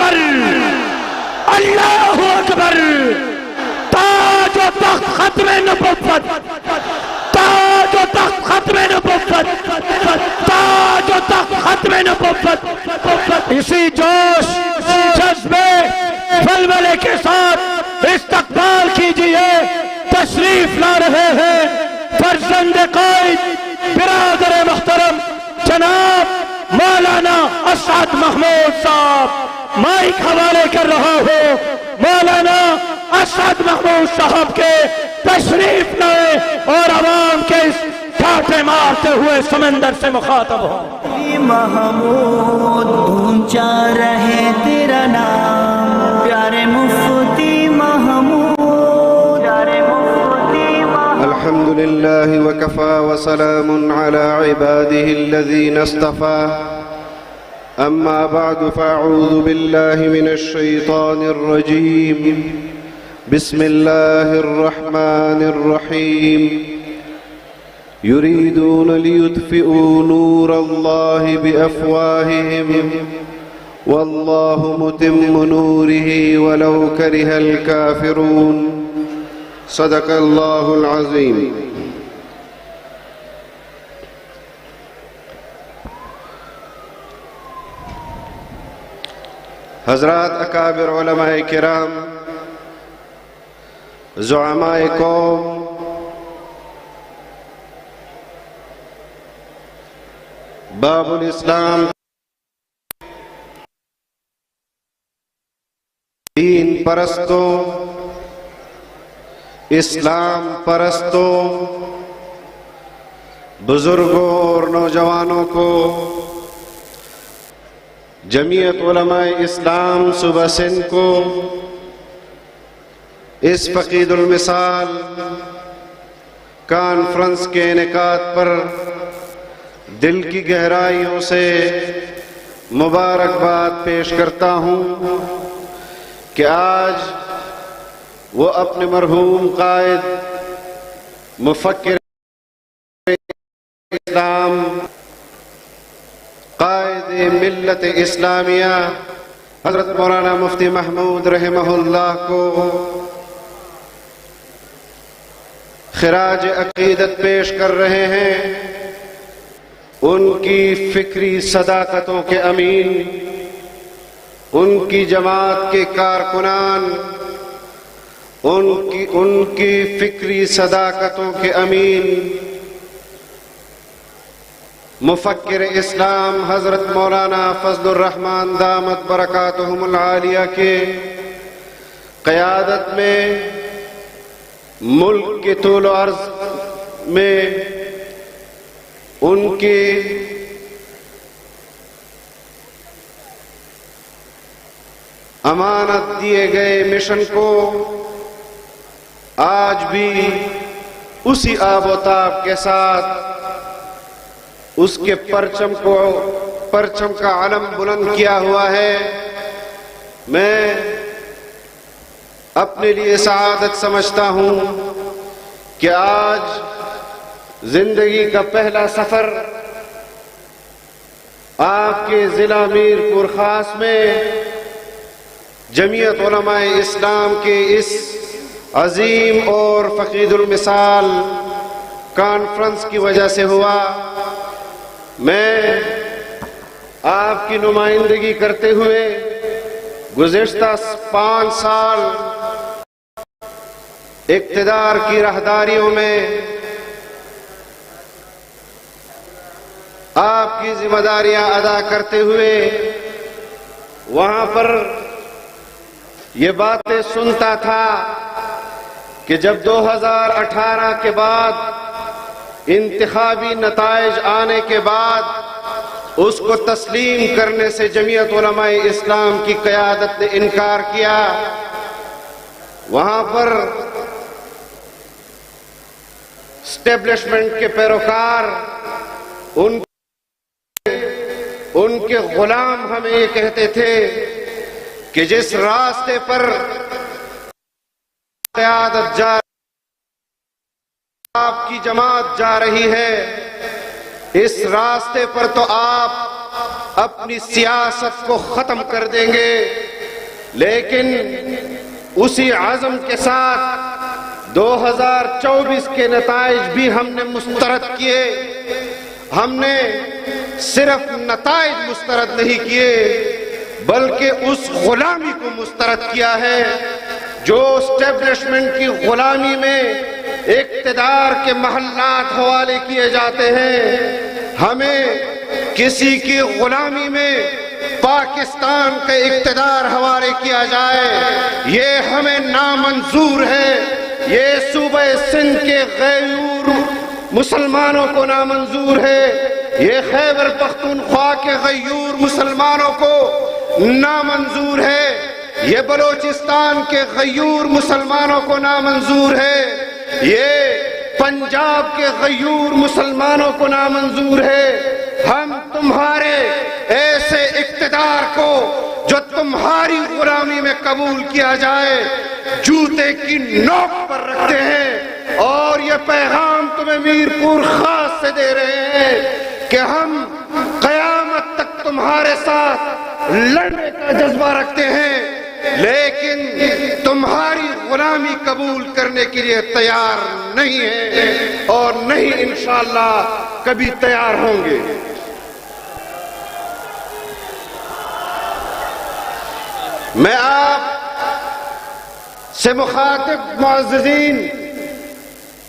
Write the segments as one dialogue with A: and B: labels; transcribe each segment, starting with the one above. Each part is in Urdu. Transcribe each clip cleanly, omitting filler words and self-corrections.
A: اکبر اللہ اکبر تاج و تخت ختم نبوت تاج و تخت ختم نبوت تاج و تخت ختم نبوت اسی جوش جذبے ولولے کے ساتھ استقبال کیجئے تشریف لا رہے ہیں فرزند قائد برادر محترم جناب مولانا اسعد محمود صاحب مائک حوالے کر رہا ہوں مولانا اسعد محمود صاحب کے تشریف لائے اور عوام کے اس ٹھاٹھے مارتے ہوئے سمندر سے مخاطب ہوں
B: محمود اونچا رہے تیرا نام پیارے مفتی محمود پیارے مفتی محمود
C: الحمد لله وكفى وسلام على عباده الذين اصطفى أما بعد فأعوذ بالله من الشيطان الرجيم بسم الله الرحمن الرحيم يريدون ليطفئوا نور الله بأفواههم والله متم نوره ولو كره الكافرون صدق اللہ العظیم۔ حضرات اکابر علماء کرام، زعماء قوم، باب الاسلام، دین پرستوں، اسلام پرستوں، بزرگوں اور نوجوانوں کو، جمعیت علماء اسلام صوبہ سندھ کو اس فقید المثال کانفرنس کے انعقاد پر دل کی گہرائیوں سے مبارکباد پیش کرتا ہوں کہ آج وہ اپنے مرحوم قائد مفکر اسلام قائد ملت اسلامیہ حضرت مولانا مفتی محمود رحمہ اللہ کو خراج عقیدت پیش کر رہے ہیں۔ ان کی فکری صداقتوں کے امین، ان کی جماعت کے کارکنان، ان کی فکری صداقتوں کے امین مفکر اسلام حضرت مولانا فضل الرحمن دامت برکاتہم العالیہ کے قیادت میں ملک کے طول و عرض میں ان کے امانت دیے گئے مشن کو آج بھی اسی آب و تاب کے ساتھ اس کے پرچم کا علم بلند کیا ہوا ہے۔ میں اپنے لیے سعادت سمجھتا ہوں کہ آج زندگی کا پہلا سفر آپ کے ضلع میرپور خاص میں جمعیت علماء اسلام کے اس عظیم اور فقید المثال کانفرنس کی وجہ سے ہوا۔ میں آپ کی نمائندگی کرتے ہوئے گزشتہ 5 سال اقتدار کی راہداریوں میں آپ کی ذمہ داریاں ادا کرتے ہوئے وہاں پر یہ باتیں سنتا تھا کہ جب 2018 کے بعد انتخابی نتائج آنے کے بعد اس کو تسلیم کرنے سے جمعیت علماء اسلام کی قیادت نے انکار کیا، وہاں پر اسٹیبلشمنٹ کے پیروکار ان کے غلام ہمیں یہ کہتے تھے کہ جس راستے پر قیادت جا آپ کی جماعت جا رہی ہے، اس راستے پر تو آپ اپنی سیاست کو ختم کر دیں گے، لیکن اسی عزم کے ساتھ 2024 کے نتائج بھی ہم نے مسترد کیے. ہم نے صرف نتائج مسترد نہیں کیے بلکہ اس غلامی کو مسترد کیا ہے جو اسٹیبلشمنٹ کی غلامی میں اقتدار کے محلات حوالے کیے جاتے ہیں. ہمیں کسی کی غلامی میں پاکستان کا اقتدار حوالے کیا جائے یہ ہمیں نامنظور ہے. یہ صوبہ سندھ کے غیور مسلمانوں کو نامنظور ہے. یہ خیبر پختونخوا کے غیور مسلمانوں کو نامنظور ہے. یہ بلوچستان کے غیور مسلمانوں کو نامنظور ہے. یہ پنجاب کے غیور مسلمانوں کو نامنظور ہے. ہم تمہارے ایسے اقتدار کو جو تمہاری غلامی میں قبول کیا جائے جوتے کی نوک پر رکھتے ہیں اور یہ پیغام تمہیں میرپور خاص سے دے رہے ہیں کہ ہم قیامت تک تمہارے ساتھ لڑنے کا جذبہ رکھتے ہیں لیکن تمہاری غلامی قبول کرنے کے لیے تیار نہیں ہیں اور نہیں انشاءاللہ کبھی تیار ہوں گے. میں آپ سے مخاطب معززین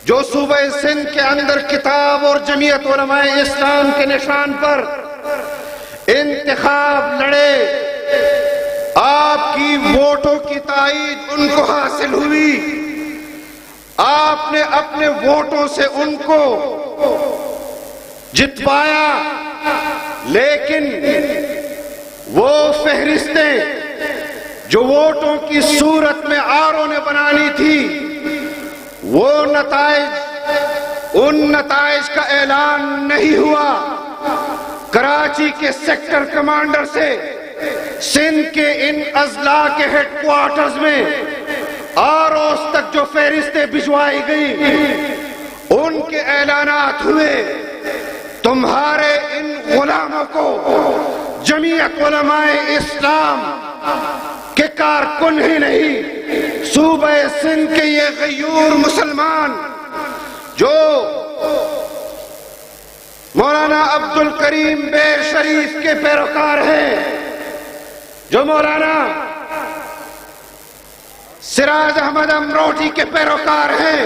C: جو صوبہ سندھ کے اندر کتاب اور جمعیت علماء اسلام کے نشان پر انتخاب لڑے آپ کی ووٹوں کی تائید ان کو حاصل ہوئی. آپ نے اپنے ووٹوں سے ان کو جتوایا لیکن وہ فہرستیں جو ووٹوں کی صورت میں آروں نے بنانی تھی وہ ان نتائج کا اعلان نہیں ہوا. کراچی کے سیکٹر کمانڈر سے سندھ کے ان اضلاع کے ہیڈ کوارٹرز میں آروز تک جو فہرستیں بھجوائی گئی ان کے اعلانات ہوئے. تمہارے ان غلاموں کو جمعیت علماء اسلام کہ کارکن ہی نہیں صوبہ سندھ کے یہ غیور مسلمان جو مولانا عبدالکریم بیر شریف کے پیروکار ہیں جو مولانا سراج احمد امروٹی کے پیروکار ہیں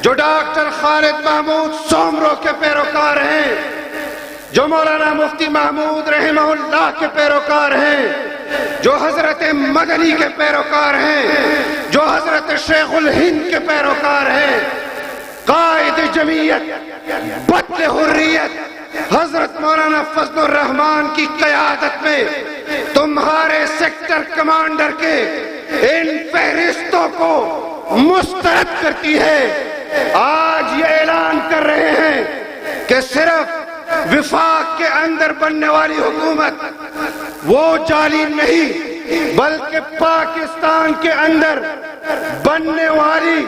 C: جو ڈاکٹر خالد محمود سومرو کے پیروکار ہیں جو مولانا مفتی محمود رحمہ اللہ کے پیروکار ہیں جو حضرت مدنی کے پیروکار ہیں جو حضرت شیخ الہند کے پیروکار ہیں. قائد جمعیت بطل حریت حضرت مولانا فضل الرحمان کی قیادت میں تمہارے سیکٹر کمانڈر کے ان فہرستوں کو مسترد کرتی ہے. آج یہ اعلان کر رہے ہیں کہ صرف وفاق کے اندر بننے والی حکومت وہ جعلی نہیں بلکہ پاکستان کے اندر بننے والی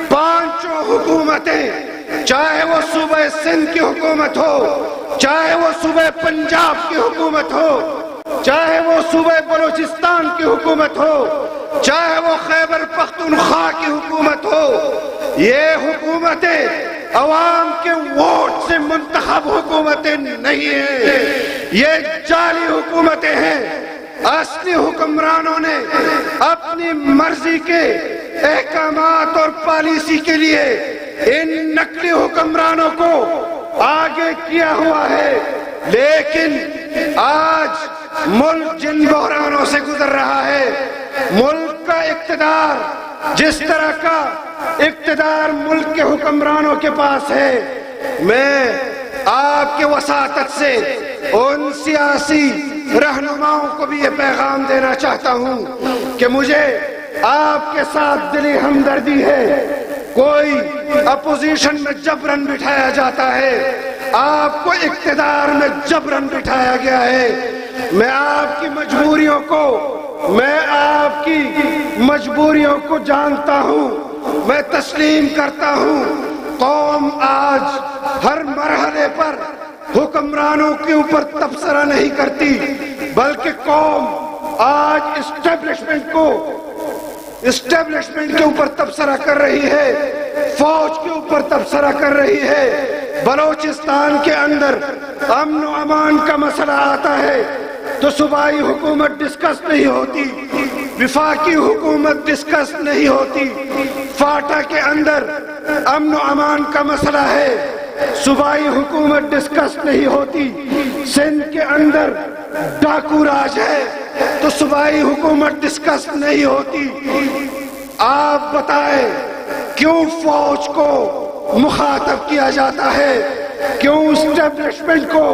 C: پانچوں حکومتیں چاہے وہ صوبہ سندھ کی حکومت ہو چاہے وہ صوبہ پنجاب کی حکومت ہو چاہے وہ صوبہ بلوچستان کی حکومت ہو چاہے وہ خیبر پختونخوا کی حکومت ہو یہ حکومتیں عوام کے ووٹ سے منتخب حکومتیں نہیں ہیں یہ جعلی حکومتیں ہیں. اصلی حکمرانوں نے اپنی مرضی کے احکامات اور پالیسی کے لیے ان نقلی حکمرانوں کو آگے کیا ہوا ہے لیکن آج ملک جن بحرانوں سے گزر رہا ہے ملک کا اقتدار جس طرح کا اقتدار ملک کے حکمرانوں کے پاس ہے میں آپ کے وساطت سے ان سیاسی رہنماؤں کو بھی یہ پیغام دینا چاہتا ہوں کہ مجھے آپ کے ساتھ دلی ہمدردی ہے. کوئی اپوزیشن میں جبرن بٹھایا جاتا ہے آپ کو اقتدار میں جبرن بٹھایا گیا ہے. میں آپ کی مجبوریوں کو جانتا ہوں میں تسلیم کرتا ہوں. قوم آج ہر مرحلے پر حکمرانوں کے اوپر تبصرہ نہیں کرتی بلکہ قوم آج
D: اسٹیبلشمنٹ کے اوپر تبصرہ کر رہی ہے، فوج کے اوپر تبصرہ کر رہی ہے۔ بلوچستان کے اندر امن و امان کا مسئلہ آتا ہے تو صوبائی حکومت ڈسکس نہیں ہوتی، وفاقی حکومت ڈسکس نہیں ہوتی۔ فاٹا کے اندر امن و امان کا مسئلہ ہے، صوبائی حکومت ڈسکس نہیں ہوتی۔ سندھ کے اندر ڈاکو راج ہے تو صوبائی حکومت ڈسکس نہیں ہوتی۔ آپ بتائیں کیوں فوج کو مخاطب کیا جاتا ہے، کیوں اسٹیبلشمنٹ کو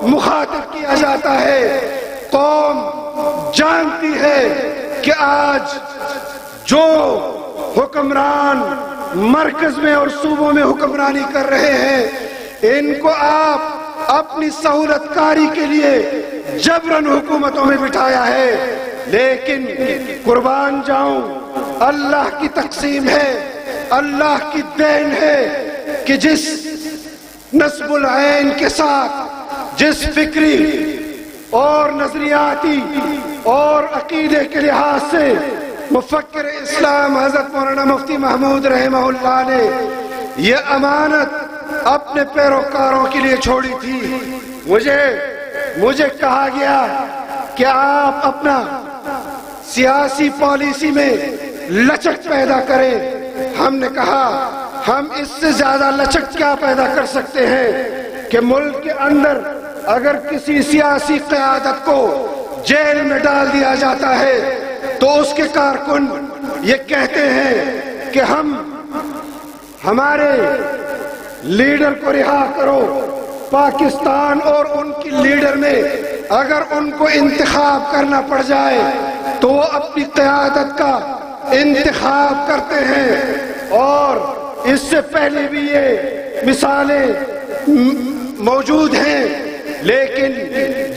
D: مخاطب کیا جاتا ہے؟ قوم جانتی ہے کہ آج جو حکمران مرکز میں اور صوبوں میں حکمرانی کر رہے ہیں، ان کو آپ اپنی سہولت کاری کے لیے جبراً حکومتوں میں بٹھایا ہے۔ لیکن قربان جاؤں، اللہ کی تقسیم ہے، اللہ کی دین ہے کہ جس نصب العین کے ساتھ، جس فکری اور نظریاتی اور عقیدے کے لحاظ سے مفکر اسلام حضرت مولانا مفتی محمود رحمہ اللہ نے یہ امانت اپنے پیروکاروں کے لیے چھوڑی تھی، مجھے کہا گیا کہ آپ اپنا سیاسی پالیسی میں لچک پیدا کریں۔ ہم نے کہا ہم اس سے زیادہ لچک کیا پیدا کر سکتے ہیں کہ ملک کے اندر اگر کسی سیاسی قیادت کو جیل میں ڈال دیا جاتا ہے تو اس کے کارکن یہ کہتے ہیں کہ ہمارے لیڈر کو رہا کرو۔ پاکستان اور ان کی لیڈر میں اگر ان کو انتخاب کرنا پڑ جائے تو وہ اپنی قیادت کا انتخاب کرتے ہیں، اور اس سے پہلے بھی یہ مثالیں موجود ہیں۔ لیکن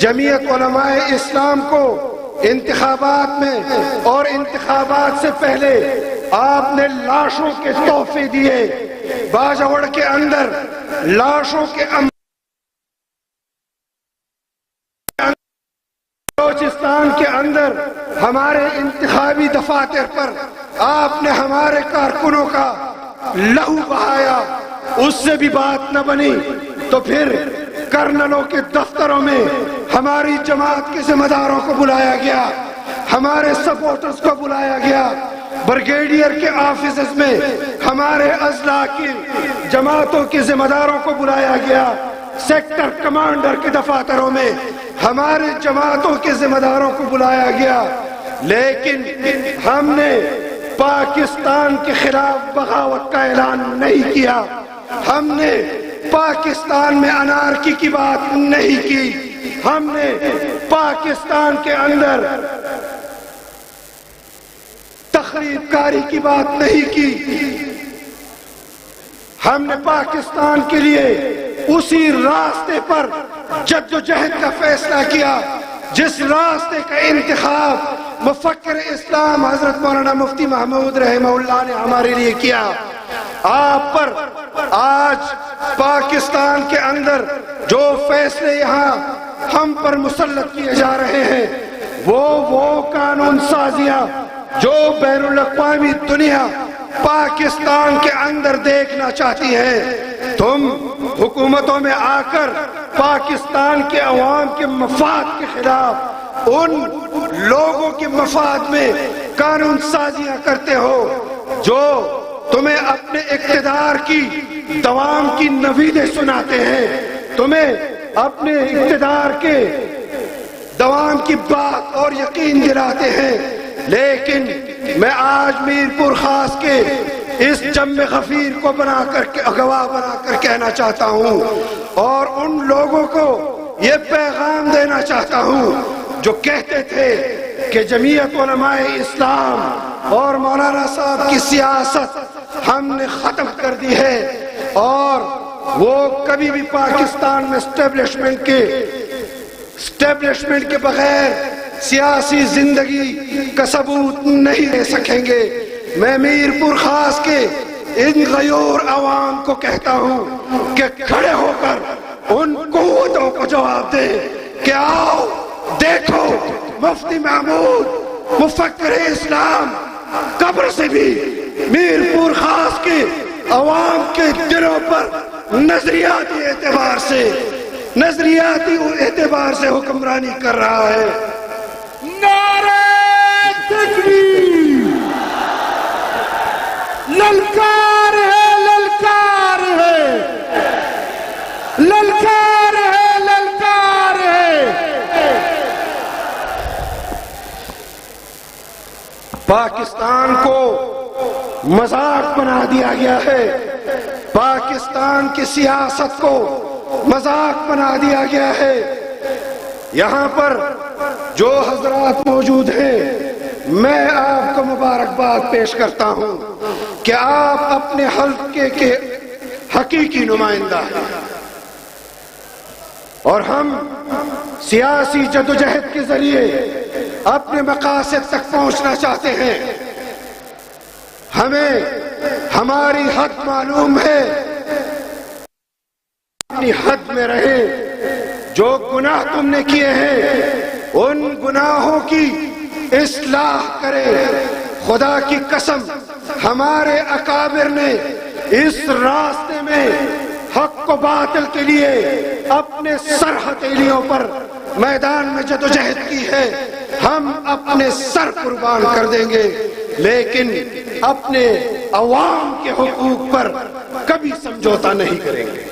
D: جمعیت علماء اسلام کو انتخابات میں اور انتخابات سے پہلے آپ نے لاشوں کے تحفے دیے۔ باجوڑ کے اندر لاشوں کے بلوچستان کے اندر ہمارے انتخابی دفاتر پر آپ نے ہمارے کارکنوں کا لہو بہایا، اس سے بھی بات نہ بنی تو پھر کرنلوں کے دفتروں میں ہماری جماعت کے ذمہ داروں کو بلایا گیا، ہمارے سپورٹرز کو بلایا گیا، برگیڈیئر کے آفیسز میں ہمارے اضلاع کی جماعتوں کے ذمہ داروں کو بلایا گیا، سیکٹر کمانڈر کے دفاتروں میں ہمارے جماعتوں کے ذمہ داروں کو بلایا گیا۔ لیکن ہم نے پاکستان کے خلاف بغاوت کا اعلان نہیں کیا، ہم نے پاکستان میں انارکی کی بات نہیں کی، ہم نے پاکستان کے اندر تخریب کاری کی بات نہیں کی، ہم نے پاکستان کے لیے اسی راستے پر جدوجہد کا فیصلہ کیا جس راستے کا انتخاب مفکر اسلام حضرت مولانا مفتی محمود رحمہ اللہ نے ہمارے لیے کیا۔ آپ پر آج پاکستان کے اندر جو فیصلے یہاں ہم پر مسلط کیے جا رہے ہیں وہ قانون سازیاں جو بین الاقوامی دنیا پاکستان کے اندر دیکھنا چاہتی ہے، تم حکومتوں میں آ کر پاکستان کے عوام کے مفاد کے خلاف ان لوگوں کے مفاد میں قانون سازیاں کرتے ہو جو تمہیں اپنے اقتدار کی دوام کی نویدیں سناتے ہیں، تمہیں اپنے اقتدار کے دوام کی بات اور یقین دلاتے ہیں۔ لیکن میں آج میرپور خاص کے اس جم غفیر کو گواہ بنا کر کہنا چاہتا ہوں اور ان لوگوں کو یہ پیغام دینا چاہتا ہوں جو کہتے تھے کہ جمعیت علماء اسلام اور مولانا صاحب کی سیاست ہم نے ختم کر دی ہے، اور وہ کبھی بھی پاکستان میں اسٹیبلشمنٹ کے بغیر سیاسی زندگی کا ثبوت نہیں دے سکیں گے۔ میں میرپور خاص کے ان غیور عوام کو کہتا ہوں کہ کھڑے ہو کر ان قوتوں کو جواب دیں کہ آؤ دیکھو مفتی محمود مفکر اسلام قبر سے بھی میر پور خاص کے عوام کے دلوں پر نظریاتی اعتبار سے حکمرانی کر رہا ہے.
A: نعرہ تکبیر! للکار ہے، للکار ہے، للکار ہے، للکار ہے.
D: پاکستان کو مذاق بنا دیا گیا ہے، پاکستان کی سیاست کو مذاق بنا دیا گیا ہے. یہاں پر جو حضرات موجود ہیں، میں آپ کو مبارکباد پیش کرتا ہوں کہ آپ اپنے حلقے کے حقیقی نمائندہ ہیں، اور ہم سیاسی جدوجہد کے ذریعے اپنے مقاصد تک پہنچنا چاہتے ہیں. ہمیں ہماری حد معلوم ہے، اپنی حد میں رہیں. جو گناہ تم نے کیے ہیں ان گناہوں کی اصلاح کرے. خدا کی قسم ہمارے اکابر نے اس راستے میں حق و باطل کے لیے اپنے سر ہتھیلیوں پر میدان میں جدوجہد کی ہے. ہم اپنے سر قربان کر دیں گے، لیکن اپنے عوام کے حقوق پر کبھی سمجھوتا نہیں کریں گے.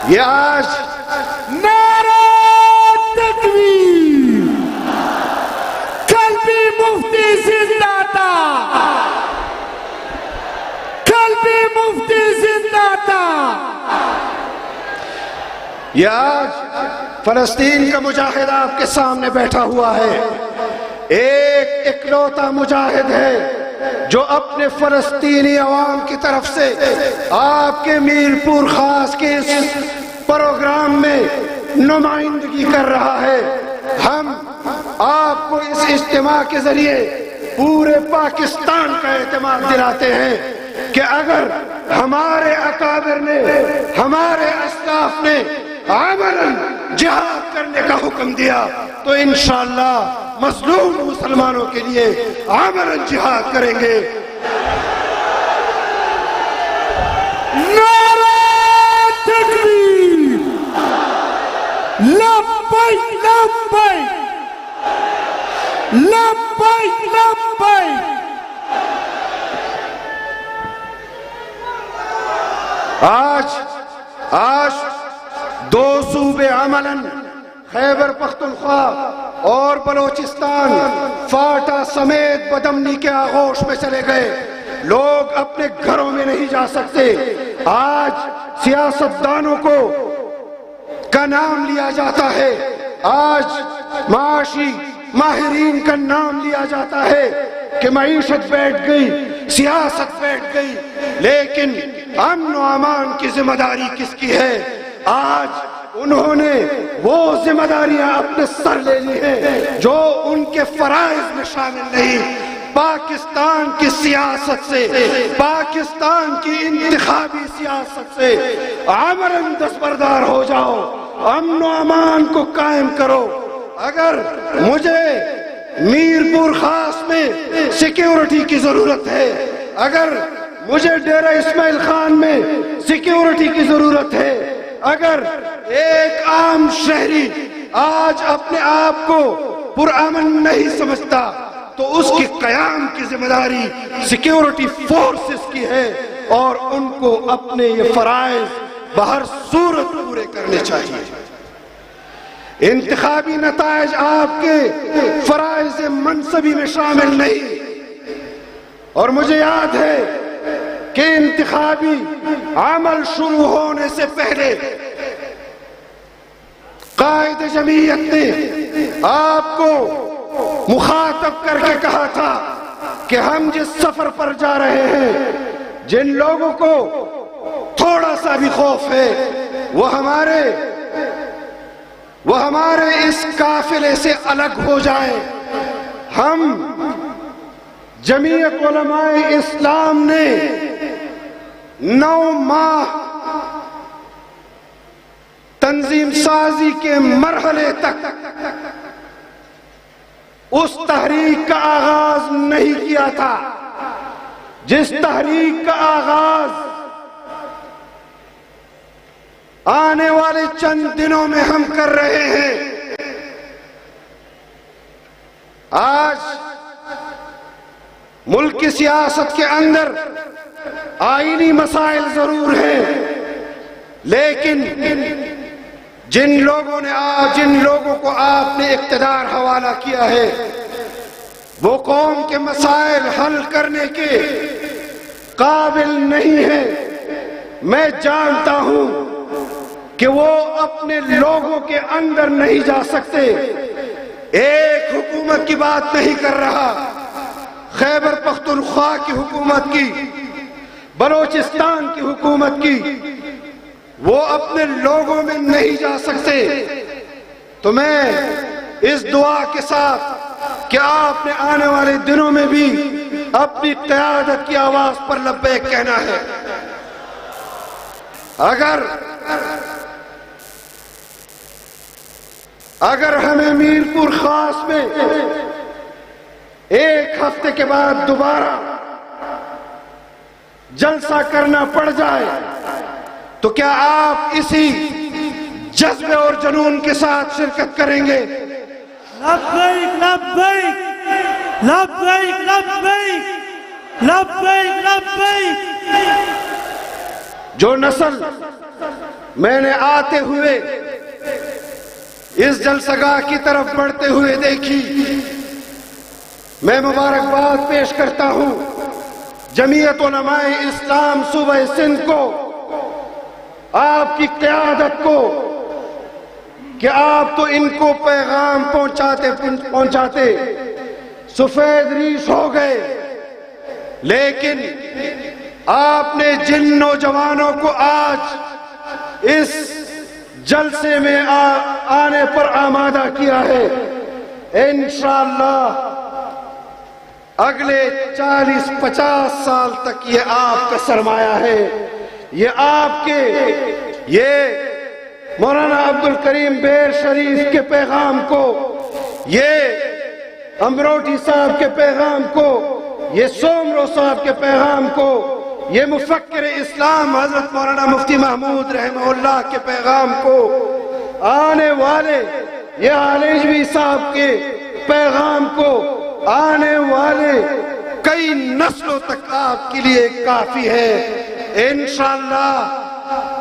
D: یہ آج
A: نعرہ تکبیر! کل بھی مفتی زندہ تھا، کل بھی مفتی زندہ تھا.
D: یہ آج فلسطین کا مجاہد آپ کے سامنے بیٹھا ہوا ہے. ایک اکلوتا مجاہد ہے جو اپنے فلسطینی عوام کی طرف سے آپ کے میر پور خاص کے اس پروگرام میں نمائندگی کر رہا ہے. ہم آپ کو اس اجتماع کے ذریعے پورے پاکستان کا اعتماد دلاتے ہیں کہ اگر ہمارے اکابر نے، ہمارے اسلاف نے عملاً جہاد کرنے کا حکم دیا تو انشاءاللہ مظلوم مسلمانوں کے لیے عملاً جہاد کریں گے.
A: نعرہ تکبیر! لبیک لبیک لبیک لبیک!
D: آج دو صوبے عملاً خیبر پختونخوا اور بلوچستان فاٹا سمیت بدمنی کے آغوش میں چلے گئے. لوگ اپنے گھروں میں نہیں جا سکتے. آج سیاستدانوں کو کا نام لیا جاتا ہے، آج معاشی ماہرین کا نام لیا جاتا ہے کہ معیشت بیٹھ گئی، سیاست بیٹھ گئی، لیکن امن و امان کی ذمہ داری کس کی ہے؟ آج انہوں نے وہ ذمہ داریاں اپنے سر لے لی ہیں جو ان کے فرائض میں شامل نہیں. پاکستان کی سیاست سے، پاکستان کی انتخابی سیاست سے عملاً دستبردار ہو جاؤ، امن و امان کو قائم کرو. اگر مجھے میر پور خاص میں سیکیورٹی کی ضرورت ہے، اگر مجھے ڈیرہ اسماعیل خان میں سیکیورٹی کی ضرورت ہے، اگر ایک عام شہری آج اپنے آپ کو پرامن نہیں سمجھتا تو اس کی قیام کی ذمہ داری سیکیورٹی فورسز کی ہے، اور ان کو اپنے یہ فرائض بہر صورت پورے کرنے چاہیے. انتخابی نتائج آپ کے فرائض منصبی میں شامل نہیں. اور مجھے یاد ہے کہ انتخابی عمل شروع ہونے سے پہلے قائد جمعیت نے آپ کو مخاطب کر کے کہا تھا کہ ہم جس سفر پر جا رہے ہیں، جن لوگوں کو تھوڑا سا بھی خوف ہے وہ ہمارے اس قافلے سے الگ ہو جائیں. ہم جمعیت علماء اسلام نے 9 ماہ تنظیم سازی کے مرحلے تک اس تحریک کا آغاز نہیں کیا تھا جس تحریک کا آغاز آنے والے چند دنوں میں ہم کر رہے ہیں۔ آج ملک کی سیاست کے اندر آئینی مسائل ضرور ہیں، لیکن جن لوگوں کو آپ نے اقتدار حوالہ کیا ہے وہ قوم کے مسائل حل کرنے کے قابل نہیں ہے۔ میں جانتا ہوں کہ وہ اپنے لوگوں کے اندر نہیں جا سکتے۔ ایک حکومت کی بات نہیں کر رہا، خیبر پختونخوا کی حکومت کی، بلوچستان کی حکومت کی، وہ اپنے لوگوں میں نہیں جا سکتے۔ تو میں اس دعا کے ساتھ کہ آپ نے آنے والے دنوں میں بھی اپنی قیادت کی آواز پر لبیک کہنا ہے۔ اگر ہمیں میرپور خاص میں ایک ہفتے کے بعد دوبارہ جلسہ کرنا پڑ جائے تو کیا آپ اسی جذبے اور جنون کے ساتھ شرکت کریں گے؟
A: لبیک لبیک لبیک لبیک لبیک لبیک۔
D: جو نسل میں نے آتے ہوئے اس جلسگاہ کی طرف بڑھتے ہوئے دیکھی، میں مبارکباد پیش کرتا ہوں جمعیت علماء اسلام صوبہ سندھ کو، آپ کی قیادت کو، کہ آپ تو ان کو پیغام پہنچاتے سفید ریش ہو گئے، لیکن آپ نے جن نوجوانوں کو آج اس جلسے میں آنے پر آمادہ کیا ہے، انشاءاللہ اگلے 40-50 سال تک یہ آپ کا سرمایہ ہے۔ یہ آپ کے، یہ مولانا عبدالکریم بیر شریف کے پیغام کو، یہ امروٹی صاحب کے پیغام کو، یہ سومرو صاحب کے پیغام کو، یہ مفکر اسلام حضرت مولانا مفتی محمود رحمہ اللہ کے پیغام کو، آنے والے یہ عالجوی صاحب کے پیغام کو، آنے والے کئی نسلوں تک آپ کے لیے کافی ہے۔ انشاءاللہ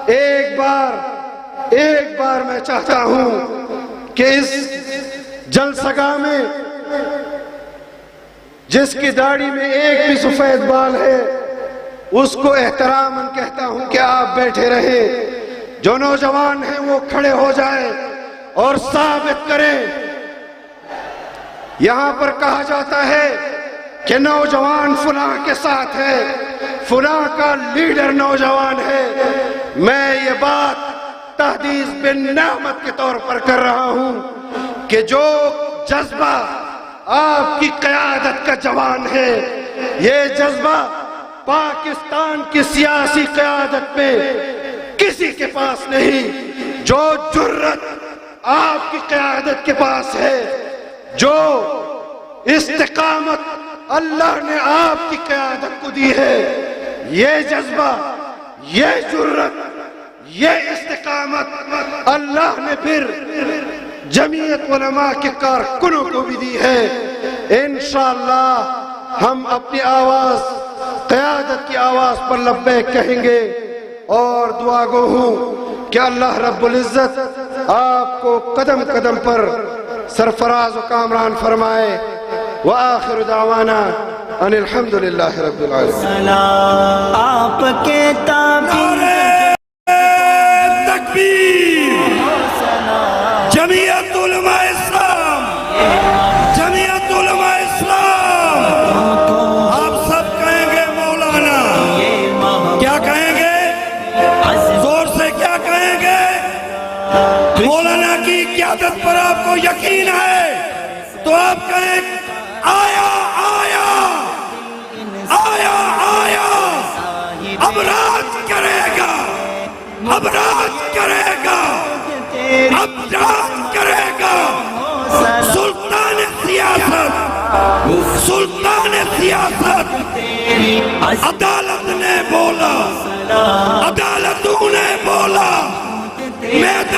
D: ایک بار میں چاہتا ہوں کہ اس جلسگاہ میں جس کی داڑھی میں ایک بھی سفید بال ہے اس کو احتراماً کہتا ہوں کہ آپ بیٹھے رہیں، جو نوجوان ہیں وہ کھڑے ہو جائیں اور ثابت کریں۔ یہاں پر کہا جاتا ہے کہ نوجوان فلاں کے ساتھ ہے، فلاں کا لیڈر نوجوان ہے۔ میں یہ بات تحدیث بن نعمت کے طور پر کر رہا ہوں کہ جو جذبہ آپ کی قیادت کا جوان ہے، یہ جذبہ پاکستان کی سیاسی قیادت میں کسی کے پاس نہیں۔ جو جرت آپ کی قیادت کے پاس ہے، جو استقامت اللہ نے آپ کی قیادت کو دی ہے، یہ جذبہ، یہ جرت، یہ استقامت اللہ نے پھر جمعیت علماء کے کارکنوں کو بھی دی ہے۔ انشاءاللہ ہم اپنی آواز، قیادت کی آواز پر لبیک کہیں گے، اور دعا گو ہوں کہ اللہ رب العزت آپ کو قدم قدم پر سرفراز و کامران فرمائے۔ وآخر دعوانا ان الحمدللہ رب العالمین۔
B: آپ کے تابع
A: تکبیر، جمعیت علماء اسلام، جمعیت علماء اسلام، آپ سب کہیں گے مولانا، کیا کہیں گے؟ زور سے کیا کہیں گے؟ مولانا کی قیادت پر آپ کو یقین ہے تو آپ کہیں آیا آیا آیا آیا، اب راج کرے گا، اب راج کرے گا، اب جان کرے گا سلطان سیاست، سلطان سیاست۔ عدالت نے بولا، عدالتوں نے بولا، میدان